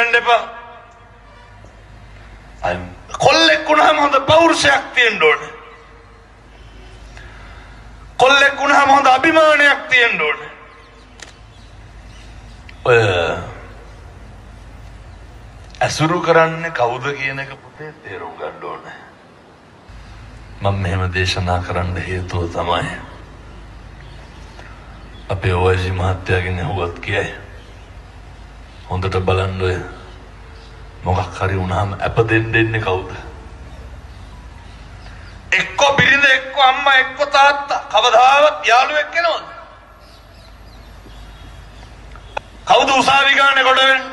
යන්න එපා. කොල්ලෙක් වුණාම හොඳ පෞරුෂයක් තියෙන්න ඕනේ. කොල්ලෙක් වුණාම හොඳ අභිමානයක් තියෙන්න ඕනේ. ඔය අසුරු කරන්නේ කවුද කියන එක පුතේ තේරුම් ගන්න ඕනේ. මම මෙහෙම දේශනා කරන්න හේතුව තමයි අපේ ඔයසි මහත්තයාගෙන් අහුවත් කියයි. හොඳට බලන්න ඔය මොකක් හරි වුණාම අප දෙන්නේ කවුද? එක්ක බිරිඳ එක්ක අම්මා එක්ක තාත්තා. කවදාවත් යාළුවෙක් කෙනවද? කවුද උසාවි ගානේ කොට වෙන්නේ?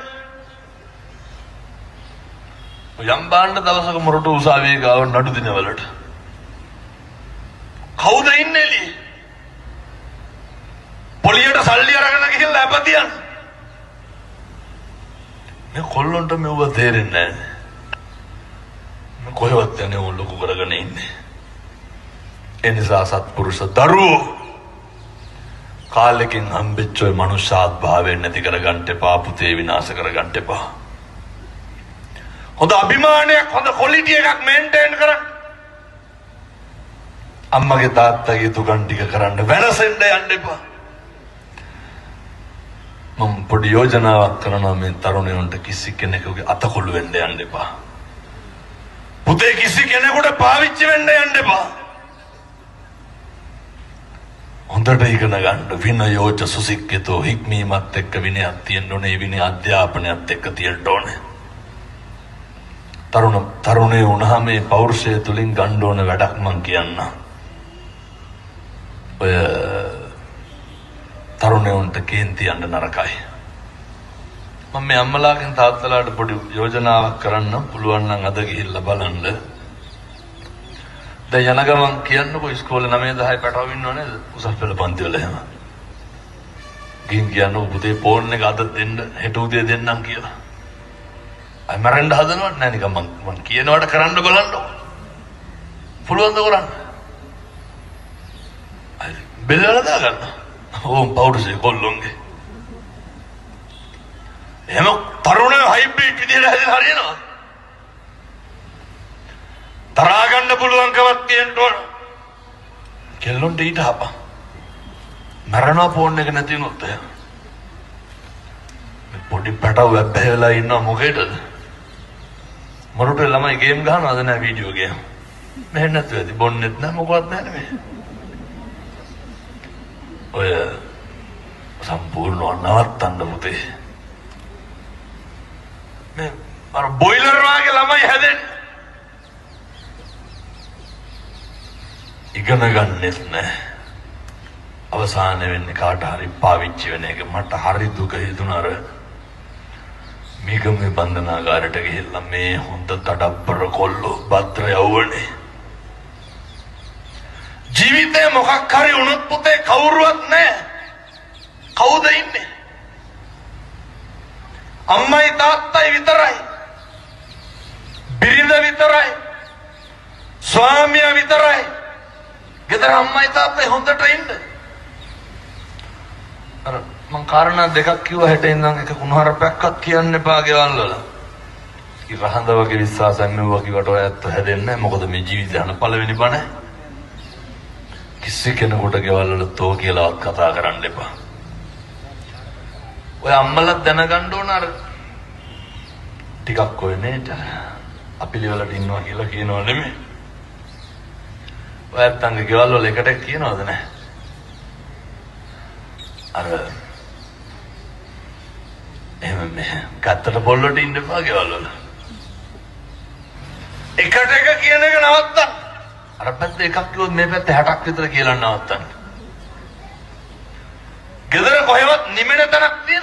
යම් බාන්න දවසක මොරටු උසාවියේ ගාව නඩු දිනවලට කවුද ඉන්නේ එළියේ? පොලියට සල්ලි අරගෙන ගිහිල්ලා අපතියන්. මේ කොල්ලොන්ට මෙව තේරෙන්නේ නැහැ. මේ කොහෙවත් යන්නේ උන් ලොකු කරගෙන ඉන්නේ. ඒ නිසා සත්පුරුෂ දරුවෝ කාලෙකින් හම්බෙච්ච ඔය මනුෂ්‍යාත් භාවයෙන් නැති කරගන්න එපා පුතේ, විනාශ කරගන්න එපා. හොඳ අභිමානයක්, හොඳ ක්වොලිටි එකක් මේන්ටේන් කරන්න. අම්මගේ තාත්තගේ තුගන් ටික කරන්න වෙනසෙන්න යන්න එපා. මම පොඩි යෝජනාවක් කරනවා මේ තරුණයන්ට. කිසි කෙනෙකුගේ අතකොළු වෙන්න යන්න එපා. පුතේ කිසි කෙනෙකුට පාවිච්චි වෙන්න යන්න එපා. හොඳට ඉගෙන ගන්න. විනයෝච සුසික්කතෝ, හික්මීමත් එක්ක විනයක් තියෙන්න ඕනේ. විනය අධ්‍යාපනයත් එක්ක තියෙන්න ඕනේ. තරුණේ වුණාම මේ පෞරුෂය තුලින් ගන්න ඕන වැඩක් මං කියන්න. ඔය තරුණයන්ට කේන්ති යන්න නරකයි. මම මේ අම්මලාගෙන් තාත්තලාට පොඩි යෝජනාවක් කරන්න පුළුවන් නම් අද ගිහිල්ලා බලන්න. දැන් යන ගමන් කියන්නකෝ ඉස්කෝලේ 9 10 පැටව ඉන්නව නේද? උසස් පෙළ පන්ති වල එහෙම. ගිහින් කියන්නකෝ පුතේ ෆෝන් එක අද දෙන්න, හෙට උදේ දෙන්නම් කියලා. අය මරන්න හදනවත් නෑ නිකන් මං කියනවට කරන්න බලන්නකෝ. පුළුවන් ද කරන්න? අය බෙදලා දාගන්න. ඕම් පෞරුෂේ කොල්ලොන්ගේ. එහෙම තරුණ හයිබ්‍රිඩ් විදිහට හැදෙලා හරියනවා. තරහා ගන්න පුළුවන්කමක් තියෙන්න ඕන. කෙල්ලොන්ට ඊට හපා. මරනවා ෆෝන් එක නැති වුණොත් එහෙම. මේ පොඩි පැටව වැබ්බැහිලා ඉන්නවා මොකේද? මොරටුවේ ළමයි ගේම් ගහනවාද නැහැ වීඩියෝ ගේම්. මෙහෙම නැතුව ඇති බොන්නෙත් නැහැ මොකවත් නැහැ නෙමෙයි. ඔය සම්පූර්ණව නවත්තන්න පුතේ. මේ අර බොයිලර් වගේ ළමයි හැදෙන්නේ. ඉගෙන ගන්නෙත් නැහැ. අවසාන වෙන්නේ කාට හරි පාවිච්චි වෙන එක. මට හරි දුක හිතුණා අර මේකමේ බන්ධනාගාරයට ගිහිල්ලා මේ හොඳ තඩප්පර කොල්ලෝ භද්‍ර යවුවනේ. ජීවිතේ මොකක් හරි වුණොත් පුතේ කවුරුවත් නැහැ. කවුද ඉන්නේ? අම්මයි තාත්තයි විතරයි. බිරිඳ විතරයි. ස්වාමියා විතරයි. ගෙදර අම්මයි තාත්තයි හොඳට ඉන්න. අර මං කාරණා දෙකක් කිව්වා හෙට ඉඳන් එක කුණහරපයක්වත් කියන්න එපා ගෙවල් වල. ඉරහඳ වගේ විශ්වාසයෙන් මෙව්වා කිව්වට ඔය ඇත්ත හැදෙන්නේ නැහැ. මොකද මේ ජීවිතය යන පළවෙනි බණ. කිසි කෙනෙකුට ගෙවල් වල තෝ කියලාවත් කතා කරන්න එපා. ඔය අම්මලා දැනගන්න ඕන අර ටිකක් ඔය නේද අපිලිවලට ඉන්නවා කියලා කියනවා නෙමෙයි. ඔය අත්තන්ගේ ගෙවල් වල එකට කියනවද නැහැ? අර එහෙම මෙහෙ ගත්තට පොල්ලට ඉන්න එපා ගෙවල් වල. එකට එක කියන එක නවත්තන්න. අර පැත්තේ එකක් කිව්වොත් මේ පැත්තේ 60ක් විතර කියලා නවත්තන්න. ගෙදර කොහෙවත් නිමෙන තැනක් තියෙනවා.